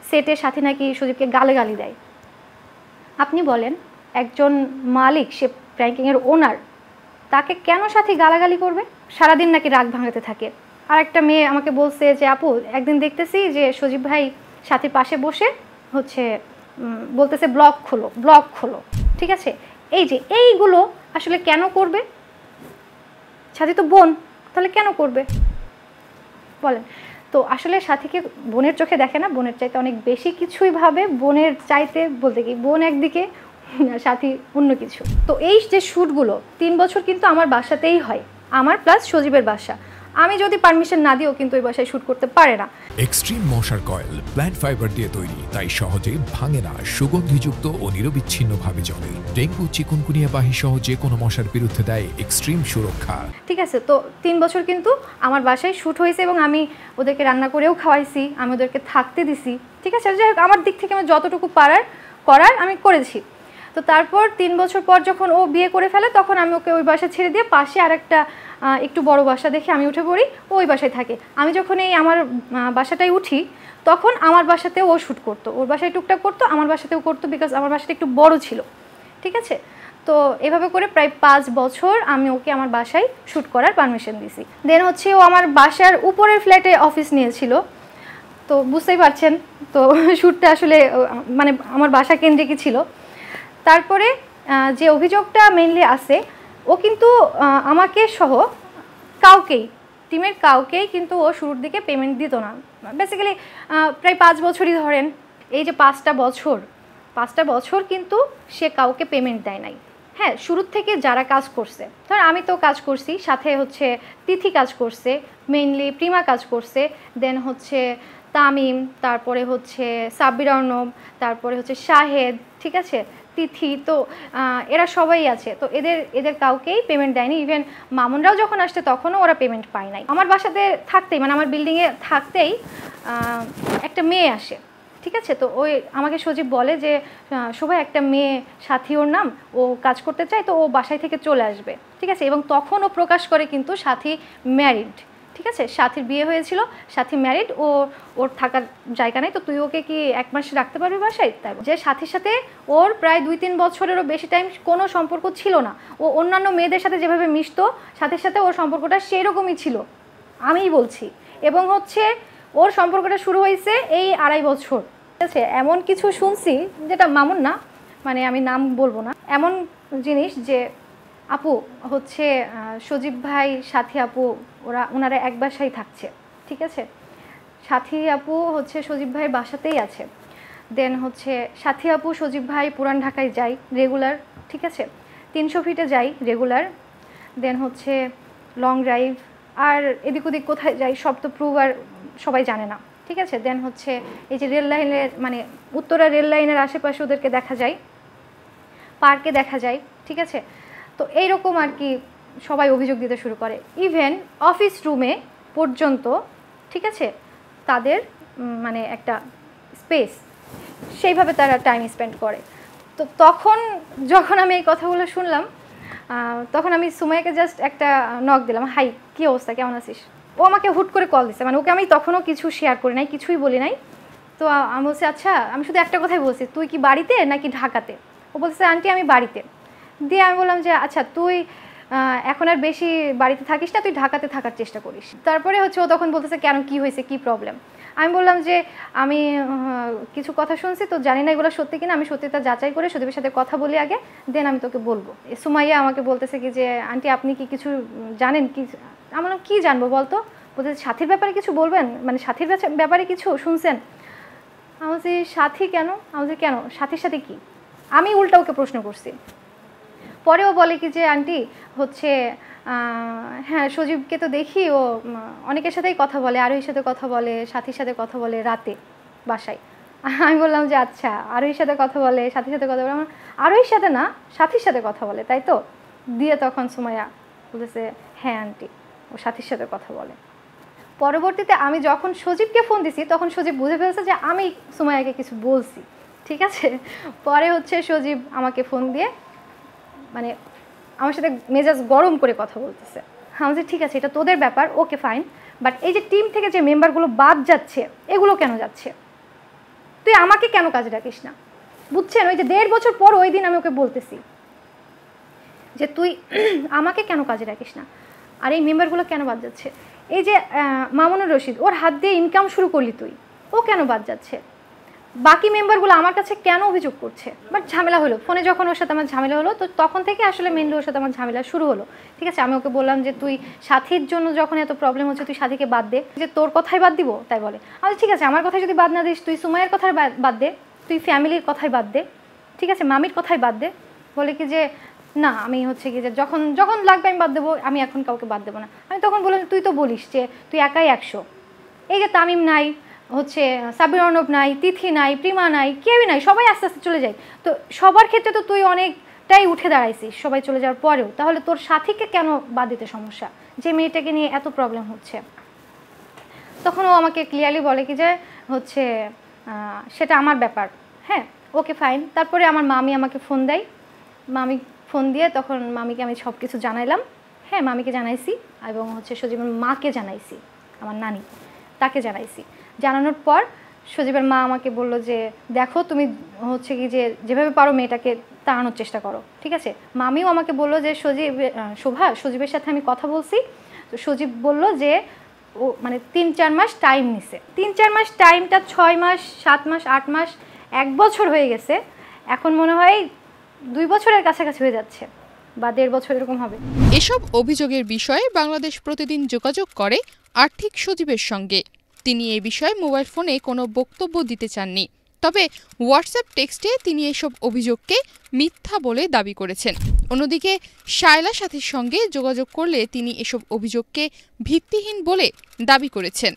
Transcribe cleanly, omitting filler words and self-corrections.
সেটের সাথে নাকি সজীবকে গালাগালি দেয়। আপনি বলেন একজন মালিক, সে প্র্যাঙ্কিংয়ের ওনার, তাকে কেন সাথী গালাগালি করবে? সারাদিন নাকি রাগ ভাঙাতে থাকে। আর একটা মেয়ে আমাকে বলছে যে আপু একদিন দেখতেছি যে সজীব ভাই সাথীর পাশে বসে হচ্ছে বলতেছে ব্লগ খোলো। ঠিক আছে, এই যে এইগুলো আসলে কেন করবে? সাথী তো বোন, তাহলে কেন করবে বলেন? তো আসলে সাথীকে বোনের চোখে দেখে না, বোনের চাইতে অনেক বেশি কিছুই ভাবে। বোনের চাইতে বলতে কি, বোন একদিকে সাথী অন্য কিছু। তো এই যে শ্যুটগুলো 3 বছর কিন্তু আমার বাসাতেই হয়, আমার প্লাস সজীবের বাসা। আমি যদি পারমিশন না দিও কিন্তু ওই বাসায় শ্যুট করতে পারে না। এক্সট্রিম মশার কয়েল প্ল্যান্ট ফাইবার দিয়ে তৈরি, তাই সহজে ভাঙে না, সুগন্ধিযুক্ত ও নিরবিচ্ছিন্নভাবে জ্বলে। ডেঙ্গু, চিকুনগুনিয়া বাহি সহ যে কোনো মশার বিরুদ্ধে দেয় এক্সট্রিম সুরক্ষা। ঠিক আছে, তো 3 বছর কিন্তু আমার বাসায় শ্যুট হয়েছে এবং আমি ওদেরকে রান্না করেও খাওয়াইছি, আমি ওদেরকে থাকতে দিছি। ঠিক আছে, যাই হোক আমার দিক থেকে আমি যতটুকু করার আমি করেছি। তো তারপর 3 বছর পর যখন ও বিয়ে করে ফেলে তখন আমি ওকে ওই বাসা ছেড়ে দিয়ে পাশে আরেকটা একটু বড় বাসা দেখে আমি উঠে পড়ি, ও ওই বাসায় থাকে। আমি যখন এই আমার বাসাটায় উঠি তখন আমার বাসাতেও ও শ্যুট করতো, ওর বাসায় টুকটাক করতো, আমার বাসাতেও করতো, বিকজ আমার বাসাটা একটু বড় ছিল। ঠিক আছে, তো এভাবে করে প্রায় 5 বছর আমি ওকে আমার বাসায় শ্যুট করার পারমিশন দিছি। দেন হচ্ছে ও আমার বাসার উপরের ফ্ল্যাটে অফিস নিয়েছিল, তো বুঝতেই পারছেন তো শ্যুটটা আসলে মানে আমার বাসা কেন্দ্রিকই ছিল। তারপরে যে অভিযোগটা মেইনলি আছে, ও কিন্তু আমাকে সহ টিমের কাউকেই কিন্তু ও শুরুর দিকে পেমেন্ট দিত না। বেসিক্যালি প্রায় 5 বছরই ধরেন, এই যে 5টা বছর কিন্তু সে কাউকে পেমেন্ট দেয় নাই। হ্যাঁ, শুরুর থেকে যারা কাজ করছে, ধর আমি তো কাজ করছি, সাথে হচ্ছে তিথি কাজ করছে, মেইনলি প্রিমা কাজ করছে, দেন হচ্ছে তামিম, তারপরে হচ্ছে সাব্বির অর্ণব, তারপরে হচ্ছে শাহেদ, ঠিক আছে, তিথি, তো এরা সবাই আছে। তো এদের কাউকেই পেমেন্ট দেয়নি। ইভেন মামুনরাও যখন আসছে তখনও ওরা পেমেন্ট পায় নাই। আমার বাসাতে থাকতেই, মানে আমার বিল্ডিংয়ে থাকতেই একটা মেয়ে আসে। ঠিক আছে, তো ওই আমাকে সজীব বলে যে সবাই একটা মেয়ে সাথী, ওর নাম, ও কাজ করতে চায়, তো ও বাসায় থেকে চলে আসবে। ঠিক আছে, এবং তখন ও প্রকাশ করে কিন্তু সাথী ম্যারিড। ঠিক আছে, সাথীর বিয়ে হয়েছিল, সাথী ম্যারিড, ওর থাকার জায়গা নেই, তো তুই ওকে কি 1 মাস রাখতে পারবি বাসায়? তাই যে সাথীর সাথে ওর প্রায় 2-3 বছরেরও বেশি টাইম কোনো সম্পর্ক ছিল না। ও অন্যান্য মেয়েদের সাথে যেভাবে মিশতো, সাথীর সাথে ওর সম্পর্কটা সেই রকমই ছিল, আমিই বলছি। এবং হচ্ছে ওর সম্পর্কটা শুরু হয়েছে এই 2.5 বছর। ঠিক আছে, এমন কিছু শুনছি যেটা মামুন না, মানে আমি নাম বলবো না, এমন জিনিস যে আপু হচ্ছে সজীব ভাই, সাথী আপু, ওনারা এক বাসায় থাকছে। ঠিক আছে, সাথী আপু হচ্ছে সজীব ভাইয়ের বাসাতেই আছে। দেন হচ্ছে সাথী আপু সজীব ভাই পুরান ঢাকায় যাই রেগুলার। ঠিক আছে, 300 ফিটে যাই রেগুলার। দেন হচ্ছে লং ড্রাইভ, আর এদিক ওদিক কোথায় যাই সব তো প্রুভ আর সবাই জানে না। ঠিক আছে, দেন হচ্ছে এই যে রেল লাইনের, মানে উত্তরা রেল লাইনের আশেপাশে ওদেরকে দেখা যায়, পার্কে দেখা যায়। ঠিক আছে, তো এইরকম আর কি সবাই অভিযোগ দিতে শুরু করে, ইভেন অফিস রুমে পর্যন্ত। ঠিক আছে, তাদের মানে একটা স্পেস, সেইভাবে তারা টাইম স্পেন্ড করে। তো তখন যখন আমি এই কথাগুলো শুনলাম, তখন আমি সুমাইয়াকে জাস্ট একটা নক দিলাম, হাই কী অবস্থা, কেমন আছিস? ও আমাকে হুট করে কল দিছে, মানে ওকে আমি তখনও কিছু শেয়ার করি নাই, কিছুই বলি নাই। তো আমি বলছি আচ্ছা, আমি শুধু একটা কথাই বলছি, তুই কি বাড়িতে নাকি ঢাকাতে? ও বলছে আন্টি আমি বাড়িতে। দিয়ে আমি বললাম যে আচ্ছা তুই এখন আর বেশি বাড়িতে থাকিস না, তুই ঢাকাতে থাকার চেষ্টা করিস। তারপরে হচ্ছে ও তখন বলতেছে কেন, কি হয়েছে, কি প্রবলেম? আমি বললাম যে আমি কিছু কথা শুনছি, তো জানি না এগুলো সত্যি কিনা, আমি সত্যিটা যাচাই করে সজীবের সাথে কথা বলি আগে, দেন আমি তোকে বলবো। সুমাইয়া আমাকে বলতেছে কি যে আন্টি আপনি কি কিছু জানেন? কি? আমি বললাম কী জানবো বলতো? বলতেছে সাথীর ব্যাপারে কিছু বলবেন, মানে সাথীর ব্যাপারে কিছু শুনছেন? আমি বলছি সাথী কেন? আমি বলছি কেন, সাথীর সাথে কি? আমি উল্টা ওকে প্রশ্ন করছি। পরেও বলে কি যে আন্টি হচ্ছে হ্যাঁ সজীবকে তো দেখি, ও অনেকের সাথেই কথা বলে, আরোহীর সাথে কথা বলে, সাথীর সাথে কথা বলে রাতে বাসায়। আমি বললাম যে আচ্ছা আরোহীর সাথে কথা বলে, সাথীর সাথে কথা বলে? আমার আরোহীর সাথে না, সাথীর সাথে কথা বলে, তাই তো? দিয়ে তখন সুমাইয়া বলেছে হ্যাঁ আন্টি, ও সাথীর সাথে কথা বলে। পরবর্তীতে আমি যখন সজীবকে ফোন দিছি তখন সজীব বুঝে ফেলছে যে আমি সুমাইয়াকে কিছু বলছি। ঠিক আছে, পরে হচ্ছে সজীব আমাকে ফোন দিয়ে মানে আমার সাথে মেজাজ গরম করে কথা বলতেছে। আমি বলছি ঠিক আছে এটা তোদের ব্যাপার, ওকে ফাইন, বাট এই যে টিম থেকে যে মেম্বারগুলো বাদ যাচ্ছে, এগুলো কেন যাচ্ছে? তুই আমাকে কেন কাজে রাখিস না? বুঝছেন, ওই যে 1.5 বছর পর ওই দিন আমি ওকে বলতেছি যে তুই আমাকে কেন কাজে রাখিস না, আর এই মেম্বারগুলো কেন বাদ যাচ্ছে? এই যে মামুনুর রশিদ, ওর হাত দিয়ে ইনকাম শুরু করলি তুই, ও কেন বাদ যাচ্ছে? বাকি মেম্বারগুলো আমার কাছে কেন অভিযোগ করছে? বাট ঝামেলা হলো ফোনে, যখন ওর সাথে আমার ঝামেলা হলো, তো তখন থেকে আসলে মেনলি ওর সাথে আমার ঝামেলা শুরু হলো। ঠিক আছে, আমি ওকে বললাম যে তুই সাথীর জন্য যখন এত প্রবলেম হচ্ছে তুই সাথীকে বাদ দে, যে তোর কথাই বাদ দিব, তাই বলে। আমি ঠিক আছে, আমার কথাই যদি বাদ না দিস, তুই সুমাইয়ের কথাই বাদ দে, তুই ফ্যামিলির কথাই বাদ দে, ঠিক আছে, মামির কথাই বাদ দে। বলে কি যে না, আমি হচ্ছে কি যে যখন যখন লাগবে আমি বাদ দেবো, আমি এখন কাউকে বাদ দেবো না। আমি তখন বললাম তুই তো বলিস যে তুই একাই 100, এই যে তামিম নাই, হচ্ছে সাবির অর্ণব নাই, তিথি নাই, প্রিমা নাই, কেউই নাই, সবাই আস্তে আস্তে চলে যায়। তো সবার ক্ষেত্রে তো তুই অনেকটাই উঠে দাঁড়াইছিস সবাই চলে যাওয়ার পরেও, তাহলে তোর সাথীকে কেন বাদ দিতে সমস্যা, যে মেয়েটাকে নিয়ে এত প্রবলেম হচ্ছে? তখন ও আমাকে ক্লিয়ারলি বলে কি যে হচ্ছে সেটা আমার ব্যাপার। হ্যাঁ, ওকে ফাইন। তারপরে আমার মামি আমাকে ফোন দেয়, মামি ফোন দিয়ে তখন মামিকে আমি সব কিছু জানাইলাম। হ্যাঁ, মামিকে জানাইছি এবং হচ্ছে সজীবের মাকে জানাইছি, আমার নানি, তাকে জানাইছি। জানানোর পর সজীবের মা আমাকে বলল যে দেখো তুমি হচ্ছে কি যে যেভাবে পারো মেয়েটাকে তাড়ানোর চেষ্টা করো, ঠিক আছে। মামিও আমাকে বলল যে শোভা, সজীবের সাথে আমি কথা বলছি, তো সজীব বলল যে ও মানে 3-4 মাস টাইম নিছে। 3-4 মাস টাইমটা 6 মাস, 7 মাস, 8 মাস, 1 বছর হয়ে গেছে। এখন মনে হয় 2 বছরের কাছাকাছি হয়ে যাচ্ছে বা 1.5 বছর এরকম হবে। এসব অভিযোগের বিষয়ে বাংলাদেশ প্রতিদিন যোগাযোগ করে আর্থিক সজীবের সঙ্গে। তিনি এই বিষয়ে মোবাইল ফোনে কোনো বক্তব্য দিতে চাননি, তবে হোয়াটসঅ্যাপ টেক্সটে তিনি এসব অভিযোগকে মিথ্যা বলে দাবি করেছেন। অন্যদিকে শায়লা সাথীর সঙ্গে যোগাযোগ করলে তিনি এসব অভিযোগকে ভিত্তিহীন বলে দাবি করেছেন।